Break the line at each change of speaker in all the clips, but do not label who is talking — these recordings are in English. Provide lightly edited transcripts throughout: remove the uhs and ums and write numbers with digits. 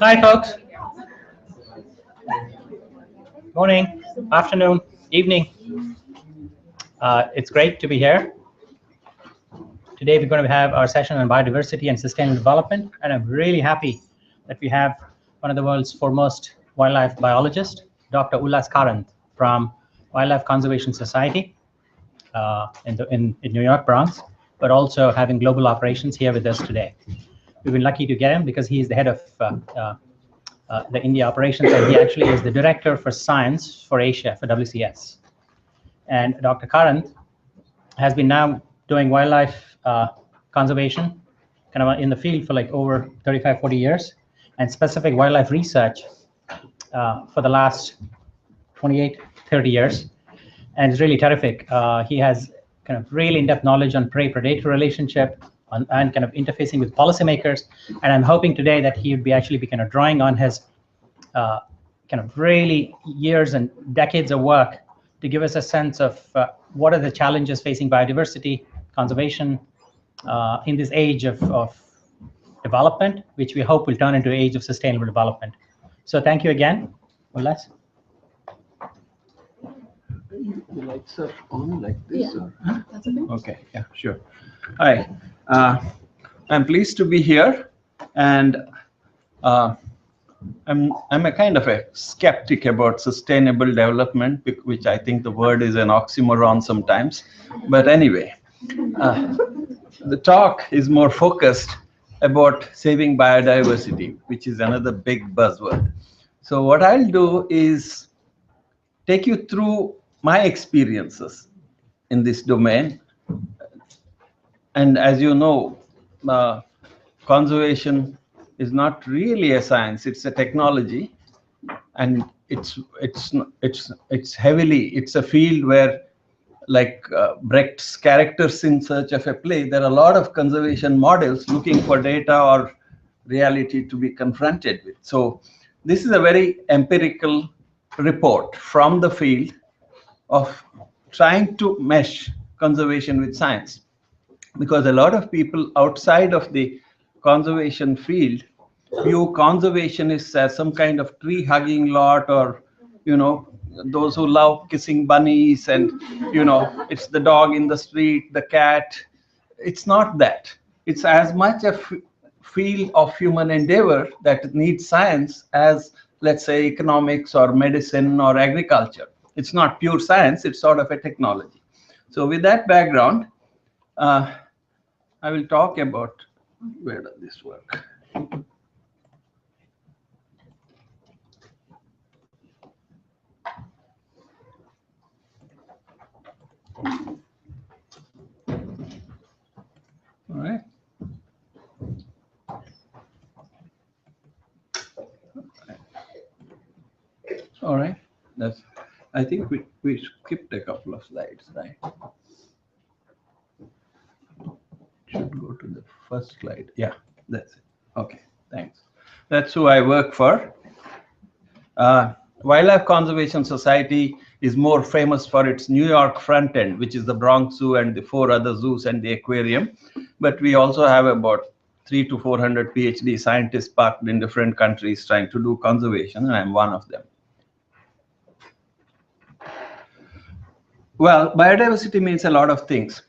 Hi, folks. Morning, afternoon, evening. It's great to be here. Today we're going to have our session on biodiversity and sustainable development, and I'm really happy that we have one of the world's foremost wildlife biologists, Dr. Ullas Karanth from Wildlife Conservation Society in New York, Bronx, but also having global operations here with us today. We've been lucky to get him because he's the head of the India operations, and he actually is the director for science for Asia for WCS. And Dr. Karanth has been now doing wildlife conservation kind of in the field for like over 35, 40 years, and specific wildlife research for the last 28, 30 years. And it's really terrific. He has kind of really in-depth knowledge on prey-predator relationship and kind of interfacing with policymakers. And I'm hoping today that he would be actually be kind of drawing on his kind of really years and decades of work to give us a sense of what are the challenges facing biodiversity conservation in this age of development, which we hope will turn into an age of sustainable development. So thank you again, Ullas.
The lights are on like this?
Yeah,
or?
that's okay.
Okay, yeah, sure. Hi, I'm pleased to be here, and I'm a kind of a skeptic about sustainable development, which I think the word is an oxymoron sometimes. But anyway, the talk is more focused about saving biodiversity, which is another big buzzword. So what I'll do is take you through my experiences in this domain. And as you know, conservation is not really a science; it's a technology, and it's a field where, like Brecht's characters in search of a play, there are a lot of conservation models looking for data or reality to be confronted with. So this is a very empirical report from the field of trying to mesh conservation with science, because a lot of people outside of the conservation field view conservationists as some kind of tree hugging lot, or those who love kissing bunnies, and it's the dog in the street, the cat. It's not that. It's as much a field of human endeavor that needs science as, let's say, economics or medicine or agriculture. It's not pure science, it's sort of a technology. So with that background, I will talk about, where does this work? All right. All right. I think we skipped a couple of slides, right? Should go to the first slide. Yeah, that's it. Okay, thanks. That's who I work for. Wildlife Conservation Society is more famous for its New York front end, which is the Bronx Zoo and the 4 other zoos and the aquarium. But we also have about 300 to 400 PhD scientists parked in different countries trying to do conservation, and I'm one of them. Well, biodiversity means a lot of things.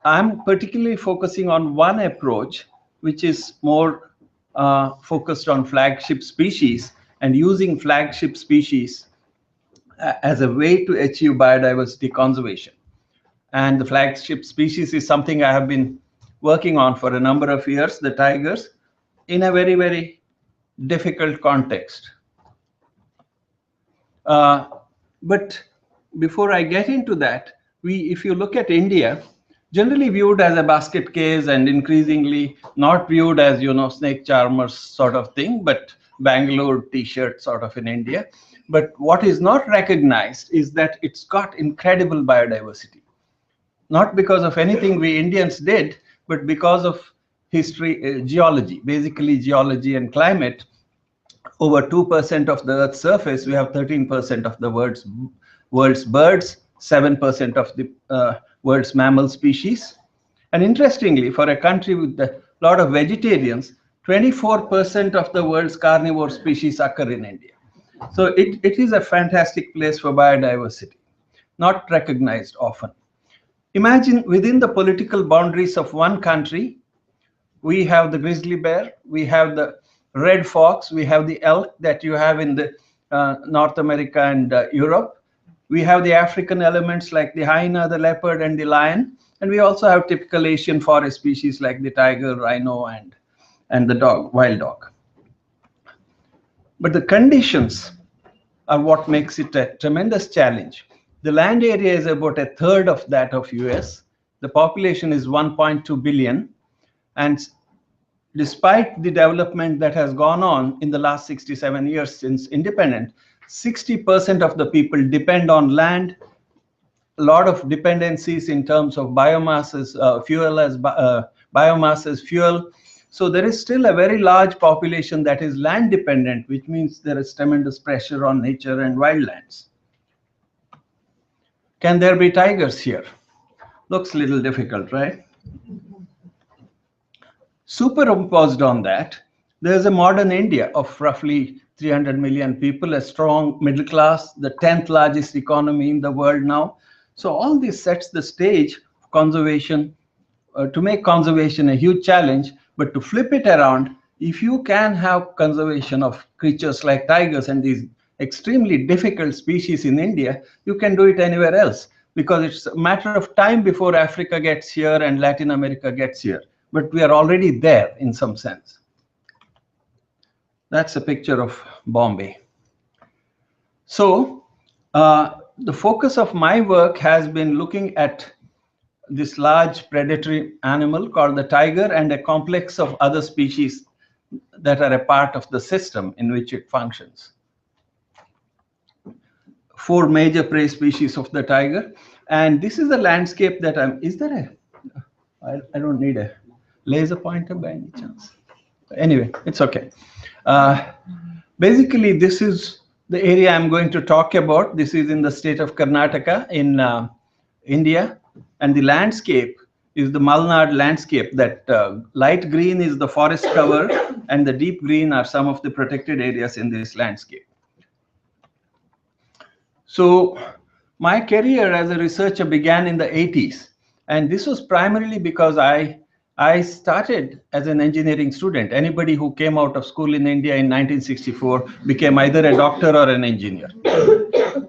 I'm particularly focusing on one approach, which is more focused on flagship species and using flagship species as a way to achieve biodiversity conservation. And the flagship species is something I have been working on for a number of years, the tigers, in a very, very difficult context. But before I get into that, if you look at India, generally viewed as a basket case and increasingly not viewed as, snake charmers sort of thing, but Bangalore t-shirt sort of in India. But what is not recognized is that it's got incredible biodiversity. Not because of anything we Indians did, but because of history, geology, basically geology and climate. Over 2% of the Earth's surface, we have 13% of the world's birds, 7% of the world's mammal species. And interestingly, for a country with a lot of vegetarians, 24% of the world's carnivore species occur in India. So it is a fantastic place for biodiversity, not recognized often. Imagine within the political boundaries of one country, we have the grizzly bear, we have the red fox, we have the elk that you have in the North America and Europe. We have the African elements like the hyena, the leopard, and the lion. And we also have typical Asian forest species like the tiger, rhino, and the dog, wild dog. But the conditions are what makes it a tremendous challenge. The land area is about a third of that of US. The population is 1.2 billion. And despite the development that has gone on in the last 67 years since independence, 60% of the people depend on land. A lot of dependencies in terms of biomass as biomass as fuel. So there is still a very large population that is land dependent, which means there is tremendous pressure on nature and wildlands. Can there be tigers here? Looks a little difficult, right? Superimposed on that, there's a modern India of roughly 300 million people, a strong middle class, the 10th largest economy in the world now. So all this sets the stage for conservation, to make conservation a huge challenge. But to flip it around, if you can have conservation of creatures like tigers and these extremely difficult species in India, you can do it anywhere else, because it's a matter of time before Africa gets here and Latin America gets here. But we are already there in some sense. That's a picture of Bombay. So the focus of my work has been looking at this large predatory animal called the tiger and a complex of other species that are a part of the system in which it functions. 4 major prey species of the tiger. And this is the landscape that is there I don't need a laser pointer by any chance. Anyway, it's okay. Basically, this is the area I'm going to talk about. This is in the state of Karnataka in India. And the landscape is the Malnad landscape. That light green is the forest cover, and the deep green are some of the protected areas in this landscape. So my career as a researcher began in the 80s. And this was primarily because I started as an engineering student. Anybody who came out of school in India in 1964 became either a doctor or an engineer.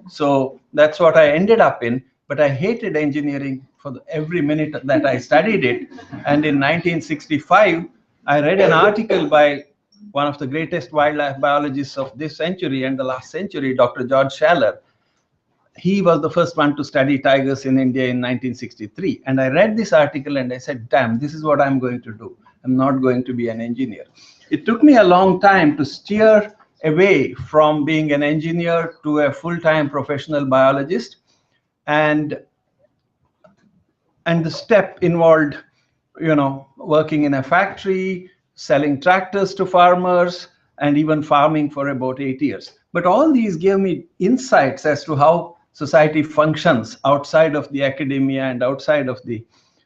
So that's what I ended up in. But I hated engineering for every minute that I studied it. And in 1965, I read an article by one of the greatest wildlife biologists of this century and the last century, Dr. George Schaller. He was the first one to study tigers in India in 1963. And I read this article and I said, damn, this is what I'm going to do. I'm not going to be an engineer. It took me a long time to steer away from being an engineer to a full-time professional biologist. And the step involved, working in a factory, selling tractors to farmers, and even farming for about 8 years. But all these gave me insights as to how society functions outside of the academia and outside of the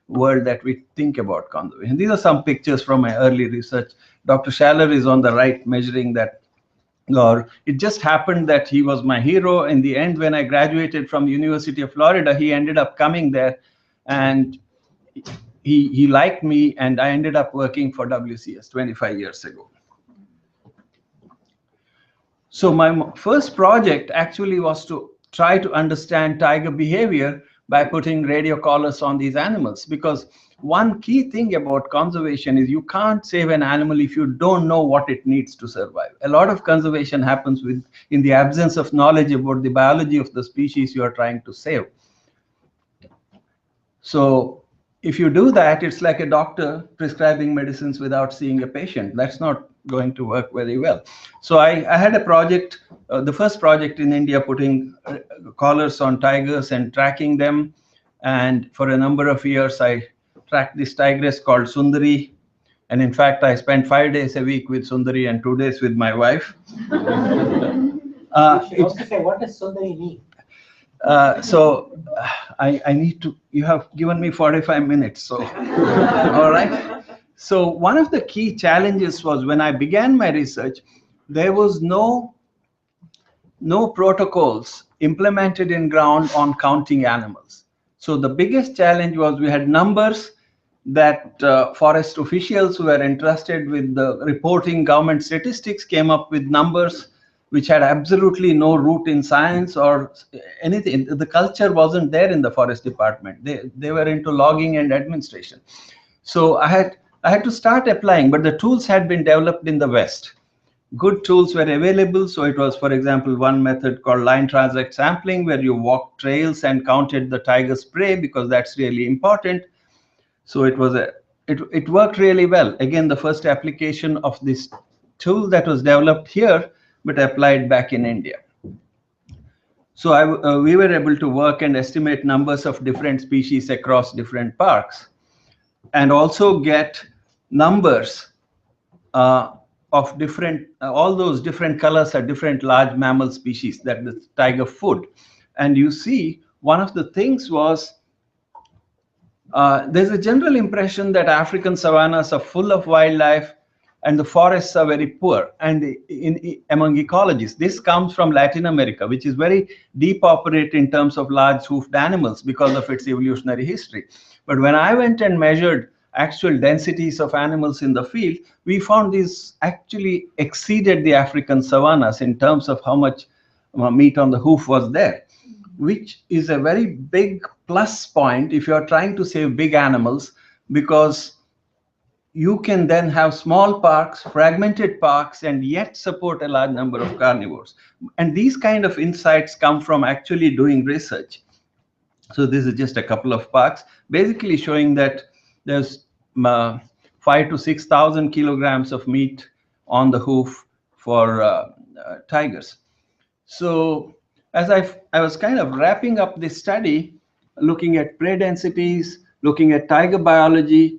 world that we think about conservation. These are some pictures from my early research. Dr. Schaller is on the right measuring that. Or it just happened that he was my hero. In the end, when I graduated from University of Florida, he ended up coming there, and he liked me, and I ended up working for WCS 25 years ago. So my first project actually was to try to understand tiger behavior by putting radio collars on these animals, because one key thing about conservation is you can't save an animal if you don't know what it needs to survive. A lot of conservation happens in the absence of knowledge about the biology of the species you are trying to save. So if you do that, it's like a doctor prescribing medicines without seeing a patient. That's not going to work very well. So I had a project, the first project in India, putting collars on tigers and tracking them. And for a number of years, I tracked this tigress called Sundari. And in fact, I spent 5 days a week with Sundari and 2 days with my wife.
You should also say, what does Sundari mean?
I need to, you have given me 45 minutes, so, all right. So one of the key challenges was when I began my research, there was no protocols implemented in ground on counting animals. So the biggest challenge was we had numbers that forest officials who were entrusted with the reporting government statistics came up with numbers which had absolutely no root in science or anything. The culture wasn't there in the forest department. They were into logging and administration. So I had to start applying, but the tools had been developed in the West. Good tools were available. So it was, for example, one method called line transect sampling, where you walked trails and counted the tiger's prey, because that's really important. So it was it worked really well. Again, the first application of this tool that was developed here, but applied back in India. So we were able to work and estimate numbers of different species across different parks, and also get numbers of different, all those different colors are different large mammal species that the tiger food. And you see, one of the things was, there's a general impression that African savannas are full of wildlife and the forests are very poor and among ecologists. This comes from Latin America, which is very depopulated in terms of large hoofed animals because of its evolutionary history. But when I went and measured actual densities of animals in the field, we found these actually exceeded the African savannas in terms of how much meat on the hoof was there, which is a very big plus point if you are trying to save big animals, because you can then have small parks, fragmented parks, and yet support a large number of carnivores. And these kind of insights come from actually doing research. So this is just a couple of parks, basically showing that there's 5,000 to 6,000 kilograms of meat on the hoof for tigers. So as I was kind of wrapping up this study, looking at prey densities, looking at tiger biology,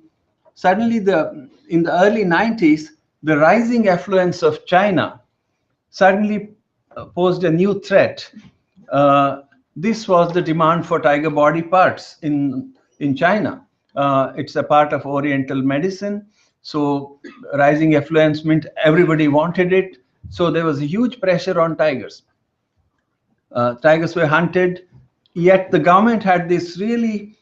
suddenly in the early 90s, the rising affluence of China suddenly posed a new threat. This was the demand for tiger body parts in China. It's a part of Oriental medicine. So rising affluence meant everybody wanted it. So there was a huge pressure on tigers. Tigers were hunted, yet the government had this really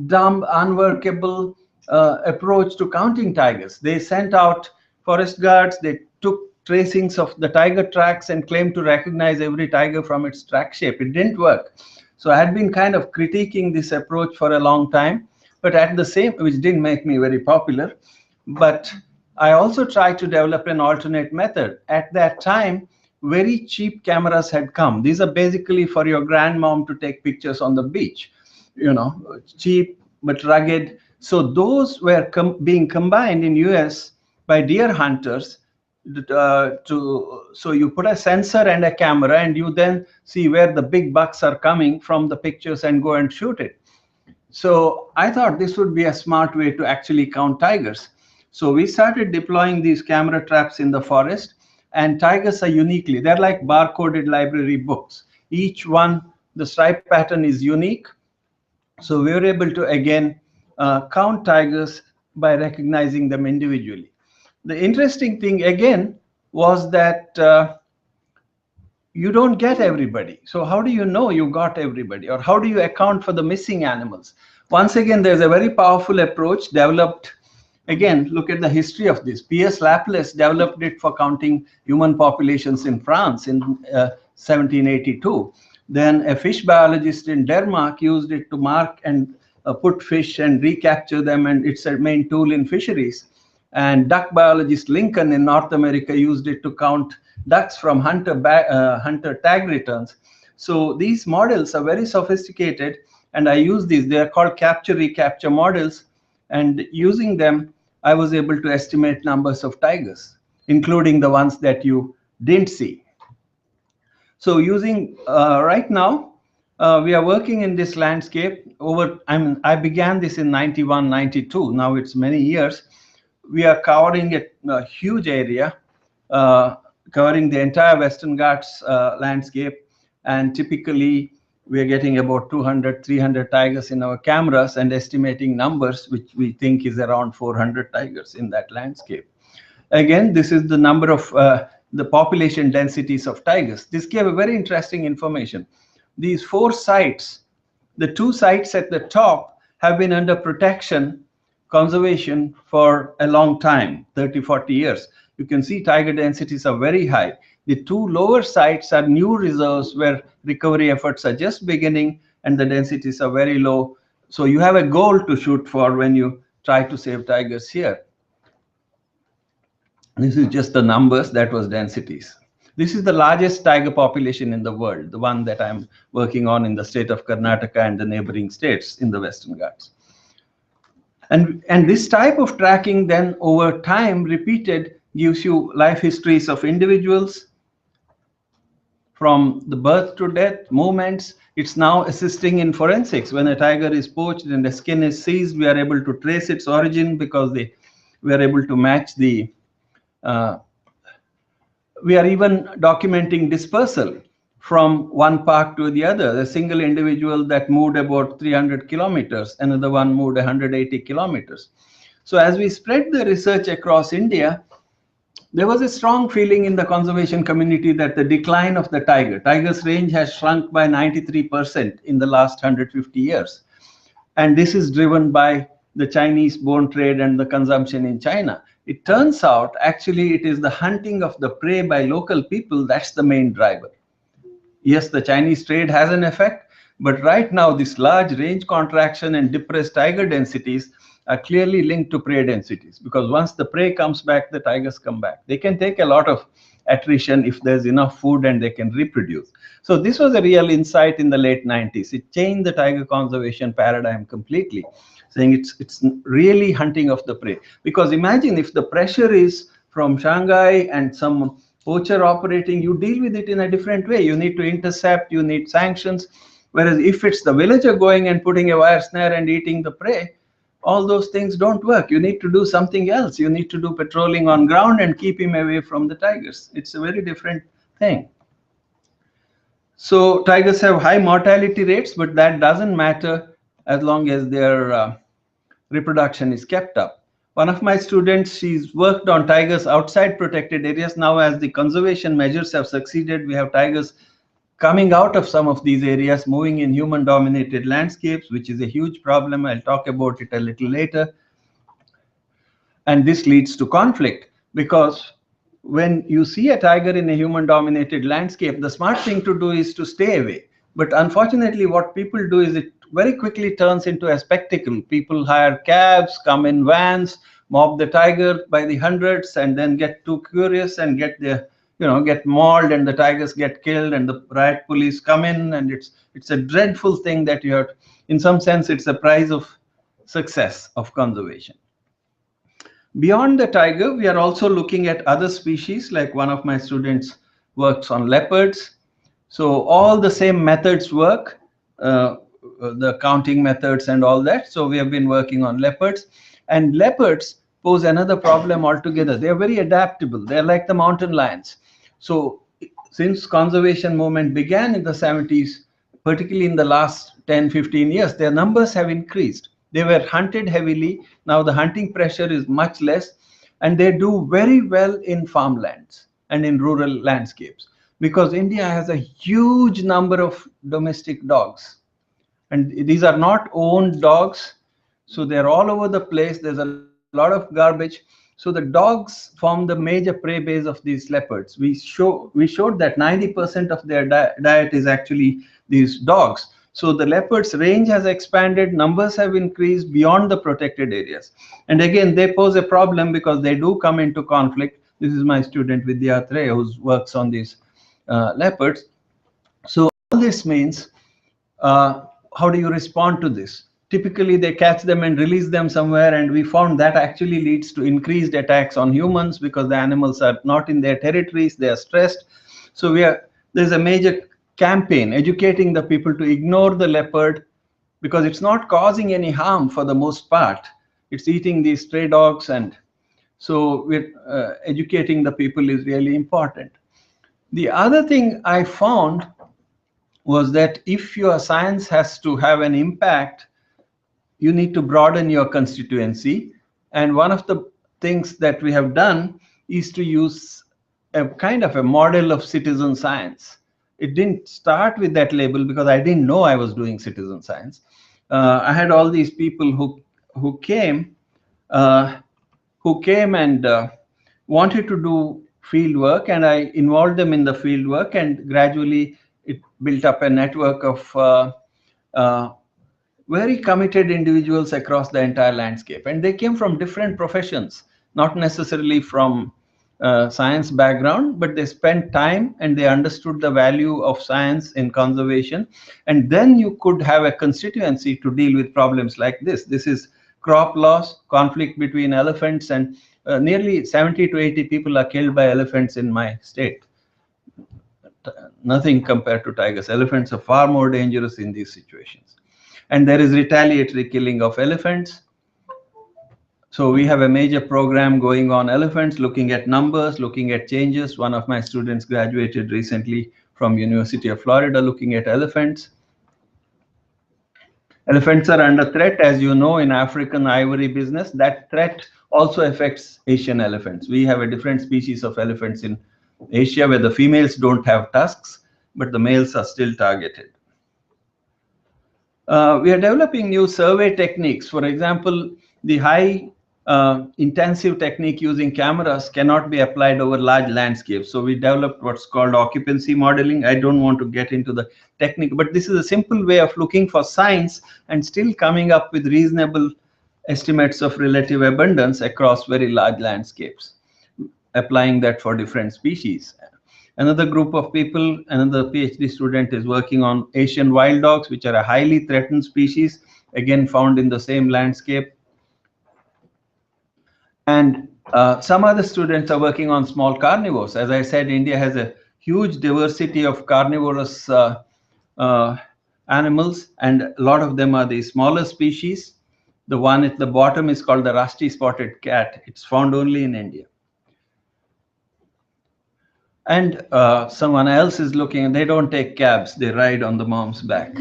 dumb, unworkable approach to counting tigers. They sent out forest guards, they took tracings of the tiger tracks and claimed to recognize every tiger from its track shape. It didn't work. So I had been kind of critiquing this approach for a long time, but at the same, which didn't make me very popular. But I also tried to develop an alternate method. At that time, very cheap cameras had come. These are basically for your grandmom to take pictures on the beach, cheap but rugged. So those were being combined in US by deer hunters so you put a sensor and a camera, and you then see where the big bucks are coming from the pictures and go and shoot it. So I thought this would be a smart way to actually count tigers. So we started deploying these camera traps in the forest, and tigers are uniquely, they're like barcoded library books. Each one, the stripe pattern is unique. So we were able to, again, count tigers by recognizing them individually. The interesting thing, again, was that you don't get everybody. So how do you know you got everybody? Or how do you account for the missing animals? Once again, there's a very powerful approach developed. Again, look at the history of this. P.S. Laplace developed it for counting human populations in France in 1782. Then a fish biologist in Denmark used it to mark and put fish and recapture them, and it's a main tool in fisheries. And duck biologist Lincoln in North America used it to count ducks from hunter tag returns. So these models are very sophisticated, and I use these. They are called capture-recapture models. And using them, I was able to estimate numbers of tigers, including the ones that you didn't see. So using, right now, we are working in this landscape I began this in 91, 92. Now it's many years. We are covering a huge area, covering the entire Western Ghats landscape. And typically, We are getting about 200, 300 tigers in our cameras and estimating numbers, which we think is around 400 tigers in that landscape. Again, this is the number of the population densities of tigers. This gave a very interesting information. These 4 sites, the 2 sites at the top have been under protection, conservation for a long time, 30, 40 years. You can see tiger densities are very high. The 2 lower sites are new reserves where recovery efforts are just beginning and the densities are very low. So you have a goal to shoot for when you try to save tigers here. This is just the numbers, that was densities. This is the largest tiger population in the world, the one that I'm working on in the state of Karnataka and the neighboring states in the Western Ghats. And this type of tracking then over time repeated gives you life histories of individuals from the birth to death, movements. It's now assisting in forensics. When a tiger is poached and the skin is seized, we are able to trace its origin because we are able to match the we are even documenting dispersal from one park to the other. A single individual that moved about 300 kilometers, another one moved 180 kilometers. So as we spread the research across India, there was a strong feeling in the conservation community that the decline of the tiger's range has shrunk by 93% in the last 150 years. And this is driven by the Chinese bone trade and the consumption in China. It turns out, actually, it is the hunting of the prey by local people that's the main driver. Yes, the Chinese trade has an effect, but right now, this large range contraction and depressed tiger densities are clearly linked to prey densities, because once the prey comes back, the tigers come back. They can take a lot of attrition if there's enough food and they can reproduce. So this was a real insight in the late 90s. It changed the tiger conservation paradigm completely, saying it's really hunting of the prey. Because imagine if the pressure is from Shanghai and some poacher operating, you deal with it in a different way. You need to intercept, you need sanctions. Whereas if it's the villager going and putting a wire snare and eating the prey, all those things don't work. You need to do something else. You need to do patrolling on ground and keep him away from the tigers. It's a very different thing. So tigers have high mortality rates, but that doesn't matter as long as their reproduction is kept up. One of my students, she's worked on tigers outside protected areas. Now, as the conservation measures have succeeded, we have tigers coming out of some of these areas, moving in human-dominated landscapes, which is a huge problem. I'll talk about it a little later. And this leads to conflict, because when you see a tiger in a human-dominated landscape, the smart thing to do is to stay away. But unfortunately, what people do is it very quickly turns into a spectacle. People hire cabs, come in vans, mob the tiger by the hundreds, and then get too curious and get mauled, and the tigers get killed, and the riot police come in, and it's a dreadful thing that you have. In some sense, it's a prize of success of conservation. Beyond the tiger, we are also looking at other species. Like one of my students works on leopards. So all the same methods work, the counting methods and all that. So we have been working on leopards, and leopards pose another problem altogether. They are very adaptable. They're like the mountain lions. So since conservation movement began in the 70s, particularly in the last 10, 15 years, their numbers have increased. They were hunted heavily. Now the hunting pressure is much less, and they do very well in farmlands and in rural landscapes, because India has a huge number of domestic dogs. And these are not owned dogs, so they're all over the place. There's a lot of garbage. So the dogs form the major prey base of these leopards. We showed that 90% of their diet is actually these dogs. So the leopards' range has expanded, numbers have increased beyond the protected areas. And again, they pose a problem because they do come into conflict. This is my student Vidya Atre, who works on these leopards. So all this means, how do you respond to this? Typically, they catch them and release them somewhere, and we found that actually leads to increased attacks on humans because the animals are not in their territories, they are stressed. So there's a major campaign educating the people to ignore the leopard, because it's not causing any harm for the most part. It's eating these stray dogs, and so educating the people is really important. The other thing I found was that if your science has to have an impact, you need to broaden your constituency. And one of the things that we have done is to use a kind of a model of citizen science. It didn't start with that label because I didn't know I was doing citizen science. I had all these people who came and wanted to do field work, and I involved them in the field work, and gradually it built up a network of very committed individuals across the entire landscape. And they came from different professions, not necessarily from science background, but they spent time and they understood the value of science in conservation. And then you could have a constituency to deal with problems like this. This is crop loss, conflict between elephants, and nearly 70 to 80 people are killed by elephants in my state. Nothing compared to tigers. Elephants are far more dangerous in these situations. And there is retaliatory killing of elephants. So we have a major program going on elephants, looking at numbers, looking at changes. One of my students graduated recently from University of Florida looking at elephants. Elephants are under threat, as you know, in African ivory business. That threat also affects Asian elephants. We have a different species of elephants in Asia where the females don't have tusks, but the males are still targeted. We are developing new survey techniques. For example, the high intensive technique using cameras cannot be applied over large landscapes. So we developed what's called occupancy modeling. I don't want to get into the technique, but this is a simple way of looking for signs and still coming up with reasonable estimates of relative abundance across very large landscapes, applying that for different species. Another group of people, another PhD student is working on Asian wild dogs, which are a highly threatened species, again found in the same landscape. And some other students are working on small carnivores. As I said, India has a huge diversity of carnivorous animals, and a lot of them are the smaller species. The one at the bottom is called the rusty spotted cat. It's found only in India. And someone else is looking, and they don't take cabs, they ride on the mom's back.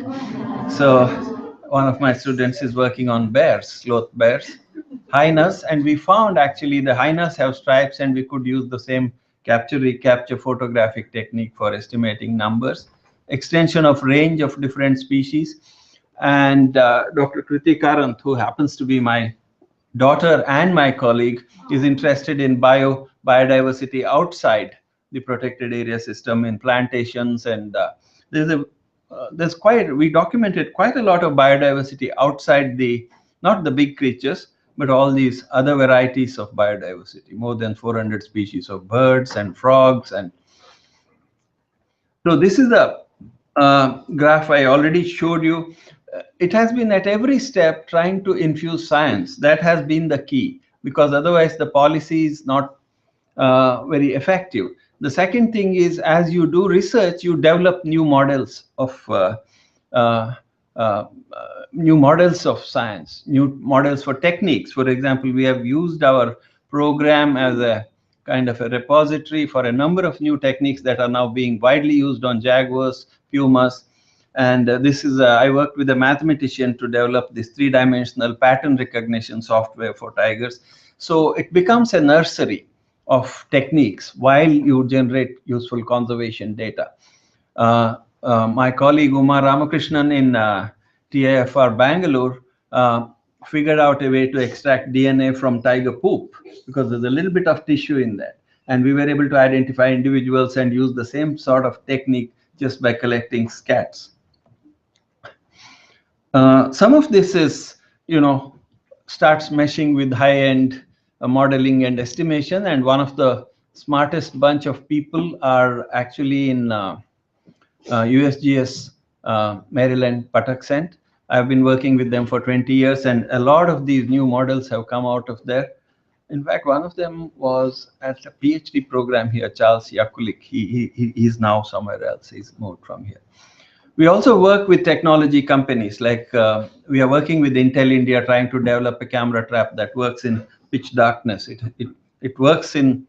So one of my students is working on bears, sloth bears, hyenas, and we found actually the hyenas have stripes, and we could use the same capture-recapture photographic technique for estimating numbers, extension of range of different species. And Dr. Ullas Karanth, who happens to be my daughter and my colleague, is interested in biodiversity outside the protected area system in plantations, and we documented quite a lot of biodiversity outside not the big creatures, but all these other varieties of biodiversity, more than 400 species of birds and frogs. And so this is the graph I already showed you. It has been at every step trying to infuse science. That has been the key, because otherwise the policy is not very effective. The second thing is, as you do research, you develop new models of science, new models for techniques. For example, we have used our program as a kind of a repository for a number of new techniques that are now being widely used on jaguars, pumas. And this is, I worked with a mathematician to develop this 3-dimensional pattern recognition software for tigers. So it becomes a nursery of techniques while you generate useful conservation data. My colleague Uma Ramakrishnan in TIFR Bangalore figured out a way to extract DNA from tiger poop, because there's a little bit of tissue in that. And we were able to identify individuals and use the same sort of technique just by collecting scats. Some of this is, starts meshing with high-end modeling and estimation, and one of the smartest bunch of people are actually in USGS Maryland Patuxent. I've been working with them for 20 years, and a lot of these new models have come out of there. In fact, one of them was at a PhD program here, Charles Yakulik. He's now somewhere else. He's moved from here. We also work with technology companies, like we are working with Intel India, trying to develop a camera trap that works in pitch darkness. It works in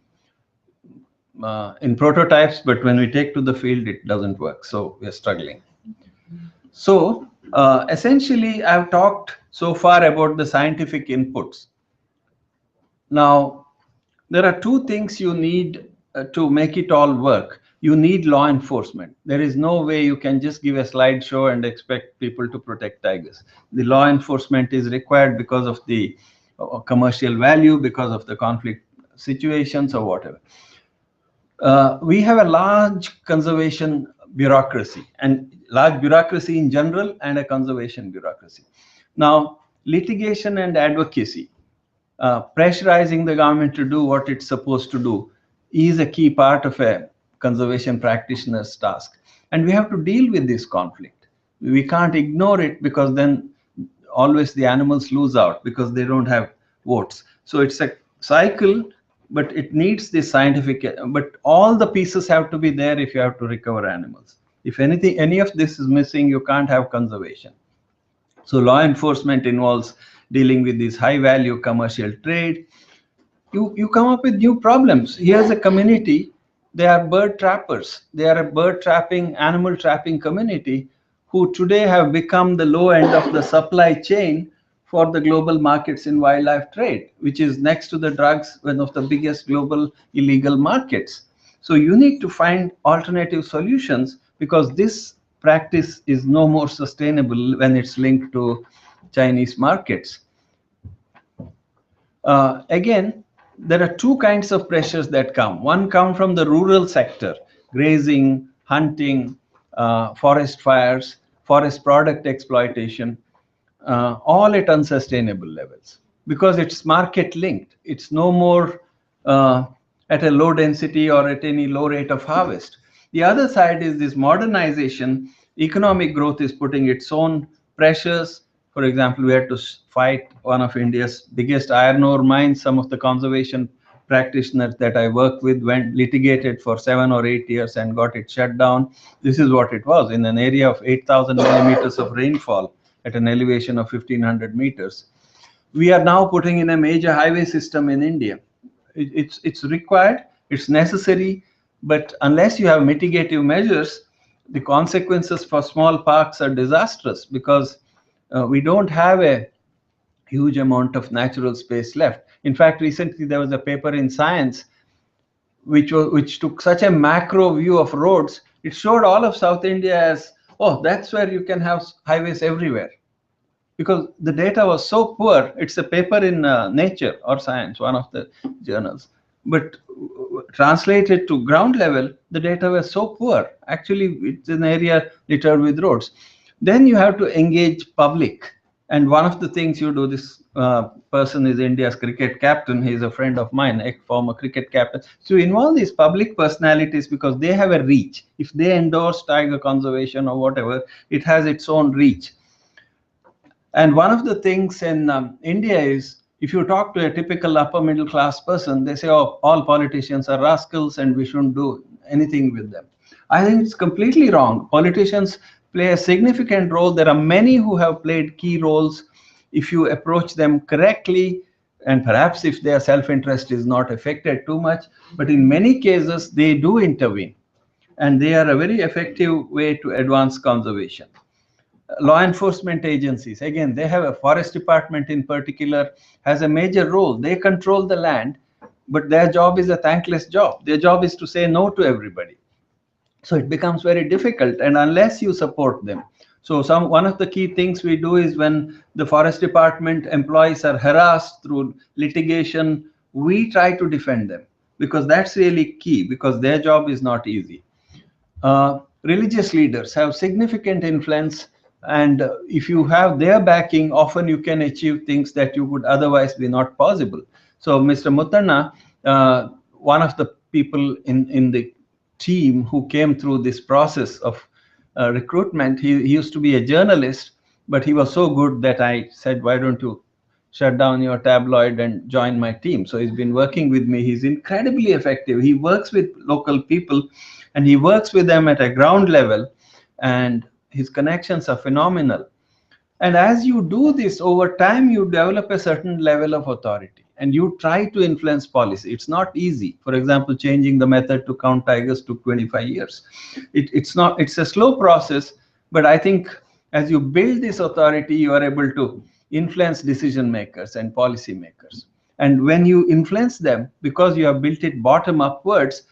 in prototypes, but when we take to the field, it doesn't work. So we're struggling. So essentially, I've talked so far about the scientific inputs. Now, there are two things you need to make it all work. You need law enforcement. There is no way you can just give a slideshow and expect people to protect tigers. The law enforcement is required because of the commercial value, because of the conflict situations or whatever. We have a large conservation bureaucracy, and large bureaucracy in general, and a conservation bureaucracy. Now, litigation and advocacy, pressurizing the government to do what it's supposed to do, is a key part of a conservation practitioner's task. And we have to deal with this conflict. We can't ignore it, because then always the animals lose out because they don't have votes. So it's a cycle, but it needs this scientific, but all the pieces have to be there if you have to recover animals. If anything, any of this is missing, you can't have conservation. So law enforcement involves dealing with this high value commercial trade. You come up with new problems. Here's a community, they are bird trappers. They are a bird trapping, animal trapping community who today have become the low end of the supply chain for the global markets in wildlife trade, which is next to the drugs, one of the biggest global illegal markets. So you need to find alternative solutions, because this practice is no more sustainable when it's linked to Chinese markets. Again, there are two kinds of pressures that come. One comes from the rural sector, grazing, hunting, forest fires, forest product exploitation, all at unsustainable levels, because it's market linked. It's no more at a low density or at any low rate of harvest. The other side is this modernization. Economic growth is putting its own pressures. For example, we had to fight one of India's biggest iron ore mines. Some of the conservation practitioners that I work with went litigated for 7 or 8 years and got it shut down. This is what it was in an area of 8,000 millimeters of rainfall at an elevation of 1,500 meters. We are now putting in a major highway system in India. It's required, it's necessary, but unless you have mitigative measures, the consequences for small parks are disastrous, because we don't have a huge amount of natural space left. In fact, recently there was a paper in Science which took such a macro view of roads. It showed all of South India as, oh, that's where you can have highways everywhere, because the data was so poor. It's a paper in Nature or Science, one of the journals. But translated to ground level, the data was so poor. Actually, it's an area littered with roads. Then you have to engage public. And one of the things you do, this person is India's cricket captain. He's a friend of mine, a former cricket captain. So you involve these public personalities, because they have a reach. If they endorse tiger conservation or whatever, it has its own reach. And one of the things in India is, if you talk to a typical upper middle class person, they say, oh, all politicians are rascals and we shouldn't do anything with them. I think it's completely wrong. Politicians play a significant role. There are many who have played key roles if you approach them correctly, and perhaps if their self-interest is not affected too much. But in many cases, they do intervene, and they are a very effective way to advance conservation. Law enforcement agencies, again, they have a forest department in particular, has a major role. They control the land, but their job is a thankless job. Their job is to say no to everybody. So it becomes very difficult, and unless you support them. So one of the key things we do is, when the forest department employees are harassed through litigation, we try to defend them, because that's really key, because their job is not easy. Religious leaders have significant influence, and if you have their backing, often you can achieve things that you would otherwise be not possible. So Mr. Muthanna, one of the people in the team who came through this process of recruitment, he used to be a journalist, but he was so good that I said, why don't you shut down your tabloid and join my team? So he's been working with me. He's incredibly effective. He works with local people, and he works with them at a ground level, and his connections are phenomenal. And as you do this over time, you develop a certain level of authority. and you try to influence policy. It's not easy. For example, changing the method to count tigers took 25 years. It's a slow process, but I think as you build this authority, you are able to influence decision makers and policy makers. And when you influence them, because you have built it bottom upwards,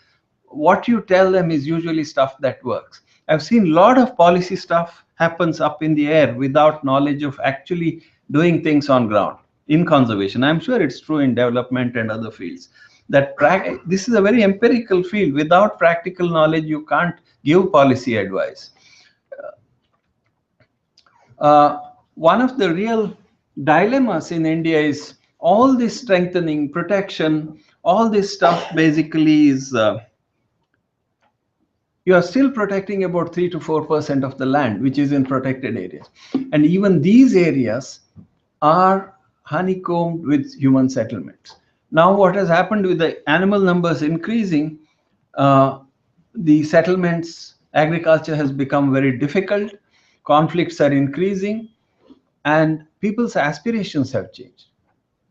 what you tell them is usually stuff that works. I've seen a lot of policy stuff happens up in the air without knowledge of actually doing things on ground in conservation. I'm sure it's true in development and other fields. This is a very empirical field. Without practical knowledge, you can't give policy advice. One of the real dilemmas in India is all this strengthening, protection, all this stuff basically is you are still protecting about 3 to 4% of the land, which is in protected areas. And even these areas are honeycombed with human settlements. Now, what has happened with the animal numbers increasing, the settlements, agriculture has become very difficult, conflicts are increasing, and people's aspirations have changed.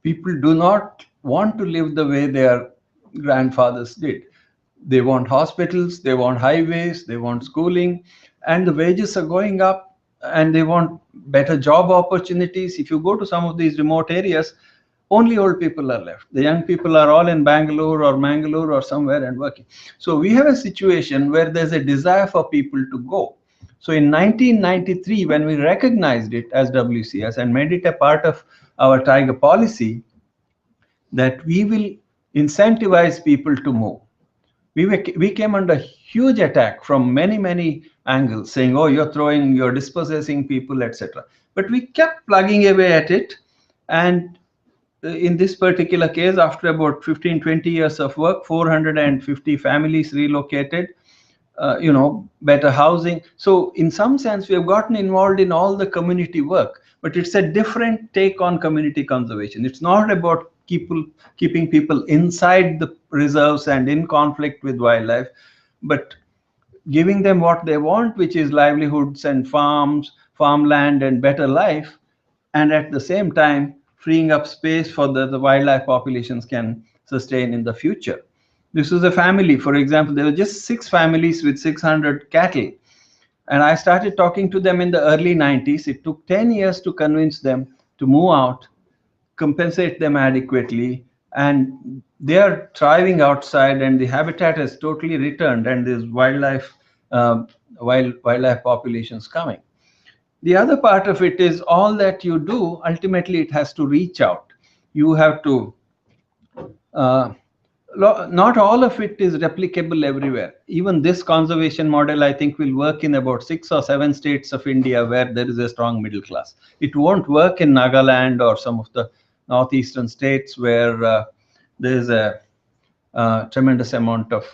People do not want to live the way their grandfathers did. They want hospitals, they want highways, they want schooling, and the wages are going up, and they want better job opportunities. If you go to some of these remote areas, only old people are left. The young people are all in Bangalore or Mangalore or somewhere and working. So we have a situation where there's a desire for people to go. So in 1993, when we recognized it as WCS and made it a part of our tiger policy, that we will incentivize people to move. We came under huge attack from many angles, saying, oh, you're dispossessing people, etc. But we kept plugging away at it. And in this particular case, after about 15-20 years of work, 450 families relocated, better housing. So in some sense, we have gotten involved in all the community work, but it's a different take on community conservation. It's not about keeping people inside the reserves and in conflict with wildlife, but giving them what they want, which is livelihoods and farms, farmland and better life, and at the same time freeing up space for the wildlife populations can sustain in the future. This was a family, for example, there were just 6 families with 600 cattle, and I started talking to them in the early 90s. It took 10 years to convince them to move out, compensate them adequately, and they are thriving outside, and the habitat has totally returned, and there's wildlife populations coming. The other part of it is all that you do, ultimately it has to reach out. You have to, not all of it is replicable everywhere. Even this conservation model, I think, will work in about 6 or 7 states of India where there is a strong middle class. It won't work in Nagaland or some of the northeastern states where there is a tremendous amount of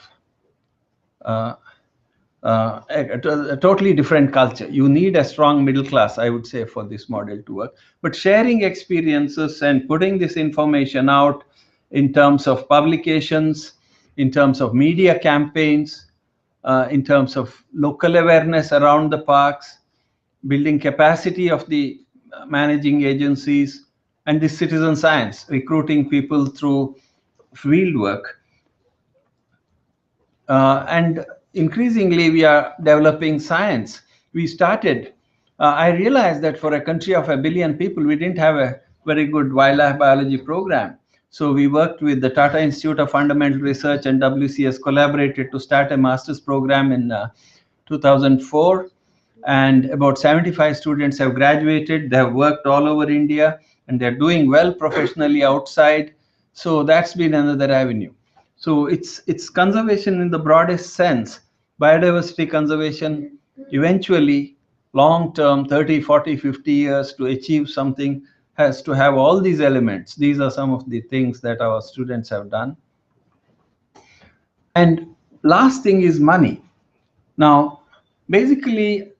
a totally different culture. You need a strong middle class, I would say, for this model to work. But sharing experiences and putting this information out in terms of publications, in terms of media campaigns, in terms of local awareness around the parks, building capacity of the managing agencies, and the citizen science, recruiting people through field work. And increasingly, we are developing science. We started, I realized that for a country of 1 billion people, we didn't have a very good wildlife biology program. So we worked with the Tata Institute of Fundamental Research and WCS collaborated to start a master's program in 2004. And about 75 students have graduated. They have worked all over India, and they're doing well professionally outside. So that's been another avenue. So it's conservation in the broadest sense. Biodiversity conservation, eventually, long-term, 30, 40, 50 years to achieve something, has to have all these elements. These are some of the things that our students have done. And last thing is money. Now, basically,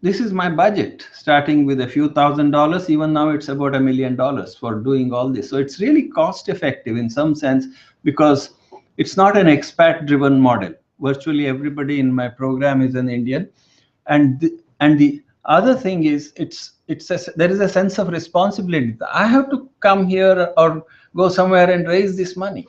this is my budget, starting with a few $1,000s. Even now, it's about $1 million for doing all this. So it's really cost-effective in some sense because it's not an expat-driven model. Virtually everybody in my program is an Indian, and the Other thing is there is a sense of responsibility. I have to come here or go somewhere and raise this money.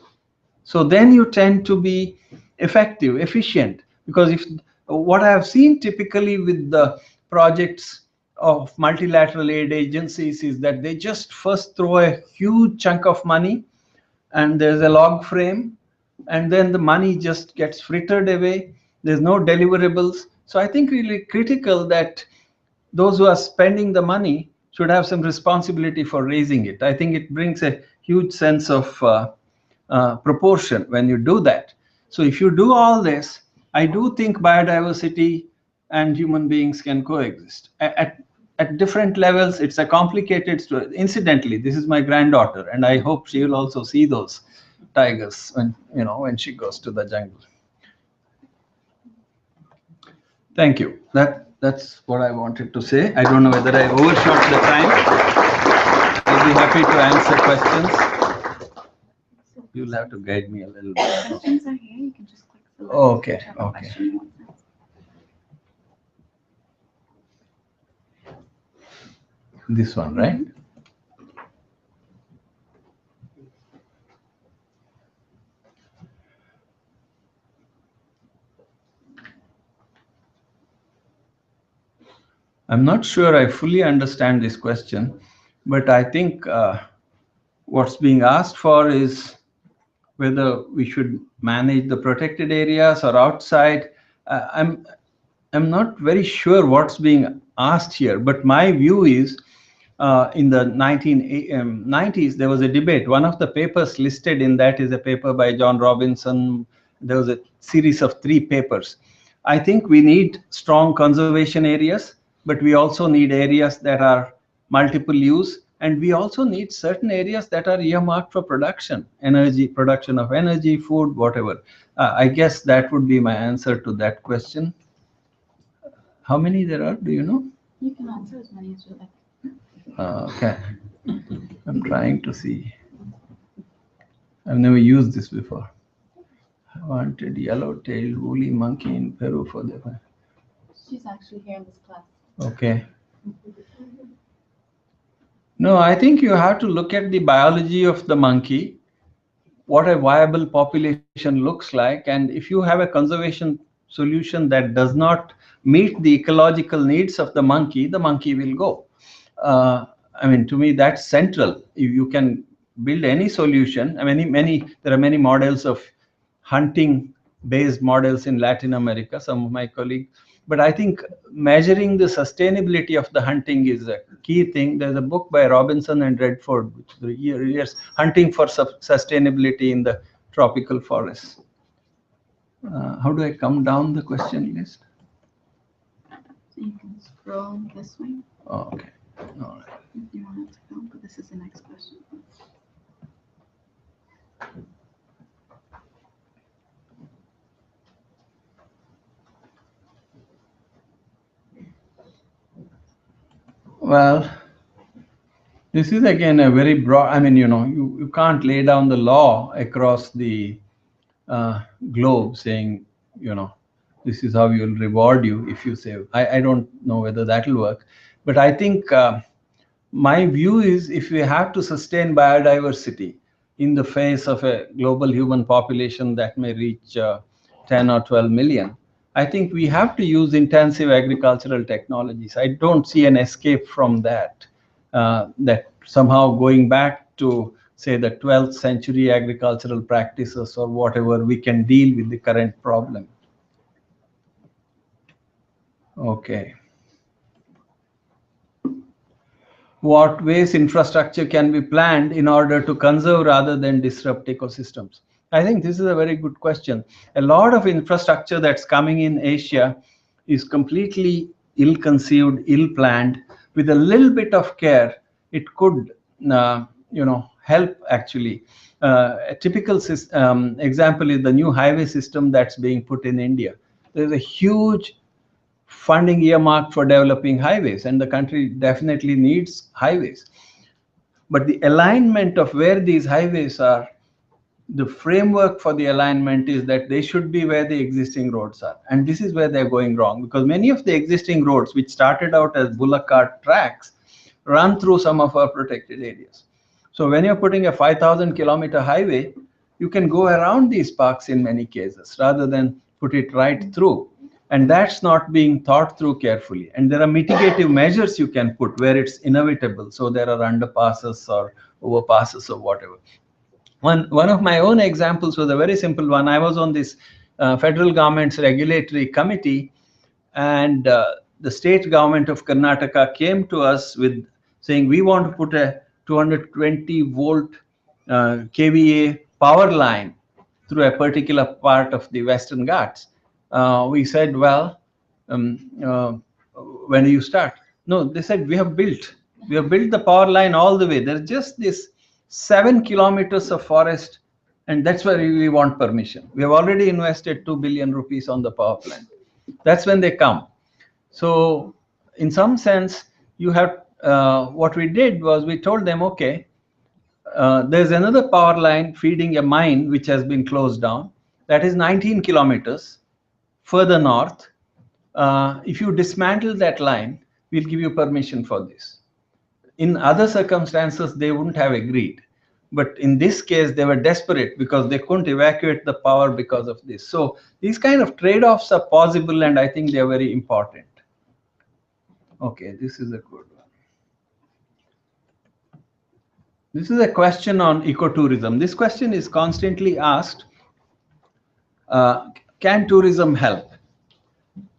So then you tend to be effective, efficient, because if what I have seen typically with the projects of multilateral aid agencies is that they just first throw a huge chunk of money and there's a log frame, and then the money just gets frittered away. There's no deliverables. So I think really critical that those who are spending the money should have some responsibility for raising it. I think it brings a huge sense of proportion when you do that. So if you do all this, I do think biodiversity and human beings can coexist. At different levels, it's a complicated story. Incidentally, this is my granddaughter, and I hope she will also see those tigers when she goes to the jungle. Thank you. That's what I wanted to say. I don't know whether I overshot the time. I'll be happy to answer questions. You'll have to guide me a little bit.
Questions are here. You can just click select.
Okay,
whichever
okay.
question you want to ask.
This one, right? I'm not sure I fully understand this question, but I think what's being asked for is whether we should manage the protected areas or outside. I'm not very sure what's being asked here, but my view is in the 1990s, there was a debate. One of the papers listed in that is a paper by John Robinson. There was a series of 3 papers. I think we need strong conservation areas, but we also need areas that are multiple use, and we also need certain areas that are earmarked for production of energy, food, whatever. I guess that would be my answer to that question. How many there are? Do you know?
You can answer as many as you like.
Okay. I'm trying to see. I've never used this before. I wanted yellow-tailed woolly monkey in Peru for the.
She's actually here in this class.
Okay. No, I think you have to look at the biology of the monkey, what a viable population looks like, and if you have a conservation solution that does not meet the ecological needs of the monkey will go. I mean, to me, that's central. If you can build any solution, there are many models of hunting-based models in Latin America, some of my colleagues, but I think measuring the sustainability of the hunting is a key thing. There's a book by Robinson and Redford, which the years hunting for sustainability in the tropical forests. How do I come down the question list?
So you can scroll this way
Oh, okay. All right.
if you want it to go, but this is the next question.
Well, this is again a very broad, you can't lay down the law across the globe saying, this is how we will reward you if you save. I don't know whether that will work, but I think my view is if we have to sustain biodiversity in the face of a global human population that may reach 10 or 12 million, I think we have to use intensive agricultural technologies. I don't see an escape from that, that somehow going back to, say, the 12th century agricultural practices or whatever, we can deal with the current problem. Okay. What ways infrastructure can be planned in order to conserve rather than disrupt ecosystems? I think this is a very good question. A lot of infrastructure that's coming in Asia is completely ill-conceived, ill-planned. With a little bit of care, it could, help actually. A typical example is the new highway system that's being put in India. There's a huge funding earmarked for developing highways, and the country definitely needs highways. But the alignment of where these highways are the framework for the alignment is that they should be where the existing roads are. And this is where they're going wrong, because many of the existing roads, which started out as bullock cart tracks, run through some of our protected areas. So when you're putting a 5,000-kilometer highway, you can go around these parks in many cases rather than put it right through. And that's not being thought through carefully. And there are mitigative measures you can put where it's inevitable. So there are underpasses or overpasses or whatever. One of my own examples was a very simple one. I was on this federal government's regulatory committee, and the state government of Karnataka came to us with saying, we want to put a 220-volt kVA power line through a particular part of the Western Ghats. We said, well, when do you start? No, they said, we have built the power line all the way. There's just this 7 kilometers of forest, and that's where we want permission. We have already invested 2 billion rupees on the power plant. That's when they come. So in some sense, you have, what we did was we told them, okay, there's another power line feeding a mine which has been closed down. That is 19 kilometers further north. If you dismantle that line, we'll give you permission for this. In other circumstances, they wouldn't have agreed. But in this case, they were desperate because they couldn't evacuate the power because of this. So these kind of trade-offs are possible, and I think they are very important. Okay, this is a good one. This is a question on ecotourism. This question is constantly asked. Can tourism help?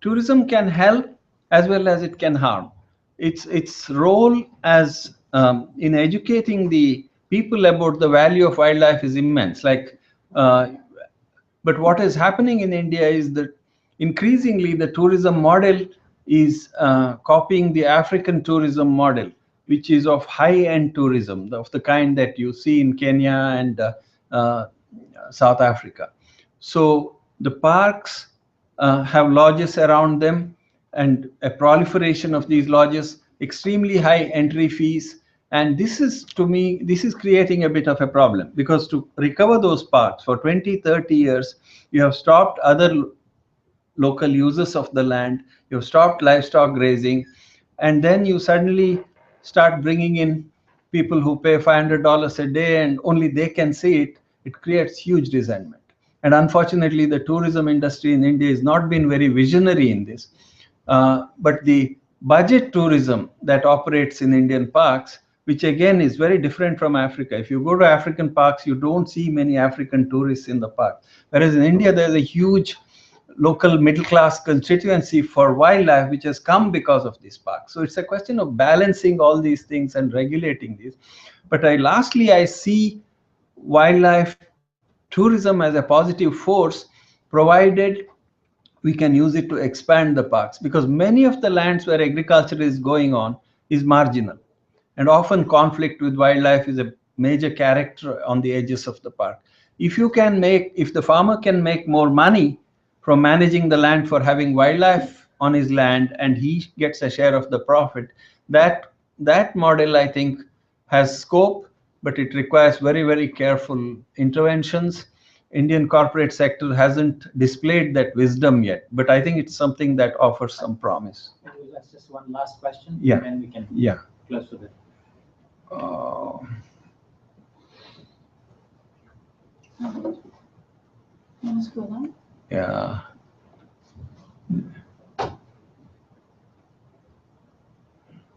Tourism can help as well as it can harm. Its role as in educating the people about the value of wildlife is immense. But what is happening in India is that increasingly the tourism model is copying the African tourism model, which is of high-end tourism, of the kind that you see in Kenya and South Africa. So the parks have lodges around them, and a proliferation of these lodges, extremely high entry fees. And this is, to me, this is creating a bit of a problem, because to recover those parks for 20, 30 years, you have stopped other local users of the land, you have stopped livestock grazing, and then you suddenly start bringing in people who pay $500 a day and only they can see it. It creates huge resentment. And unfortunately, the tourism industry in India has not been very visionary in this. But the budget tourism that operates in Indian parks, which again is very different from Africa. If you go to African parks, you don't see many African tourists in the park. Whereas in India, there's a huge local middle-class constituency for wildlife, which has come because of this park. So it's a question of balancing all these things and regulating these. But lastly, I see wildlife tourism as a positive force, provided we can use it to expand the parks, because many of the lands where agriculture is going on is marginal, and often conflict with wildlife is a major character on the edges of the park. If the farmer can make more money from managing the land for having wildlife on his land, and he gets a share of the profit, that model, I think, has scope, but it requires very, very careful interventions. Indian corporate sector hasn't displayed that wisdom yet, but I think it's something that offers some promise.
That's just one last question,
yeah,
and then we can close with it.
Yeah.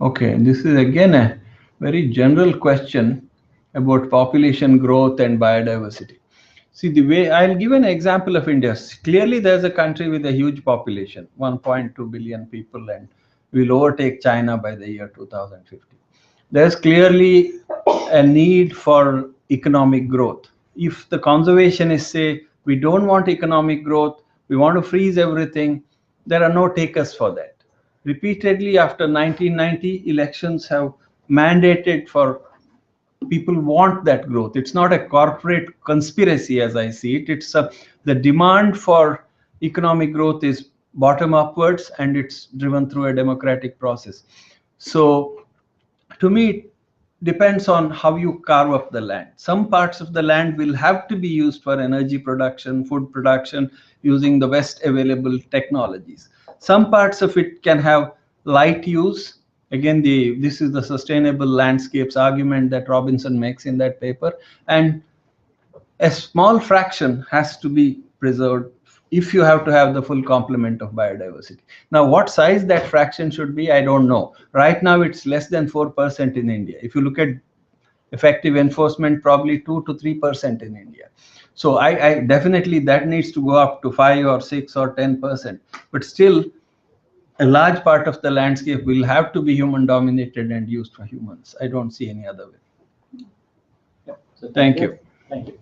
Okay, this is again a very general question about population growth and biodiversity. See, the way I'll give an example of India. Clearly, there's a country with a huge population, 1.2 billion people, and will overtake China by the year 2050. There's clearly a need for economic growth. If the conservationists say, we don't want economic growth, we want to freeze everything, there are no takers for that. Repeatedly, after 1990, elections have mandated for people want that growth. It's not a corporate conspiracy as I see it. It's the demand for economic growth is bottom upwards, and it's driven through a democratic process. So to me, depends on how you carve up the land. Some parts of the land will have to be used for energy production, food production, using the best available technologies. Some parts of it can have light use. Again, this is the sustainable landscapes argument that Robinson makes in that paper. And a small fraction has to be preserved if you have to have the full complement of biodiversity. Now, what size that fraction should be, I don't know. Right now, it's less than 4% in India. If you look at effective enforcement, probably 2 to 3% in India. So I definitely, that needs to go up to 5 or 6 or 10%. But still, a large part of the landscape will have to be human dominated and used for humans. I don't see any other way.
So
Thank you.
Thank you.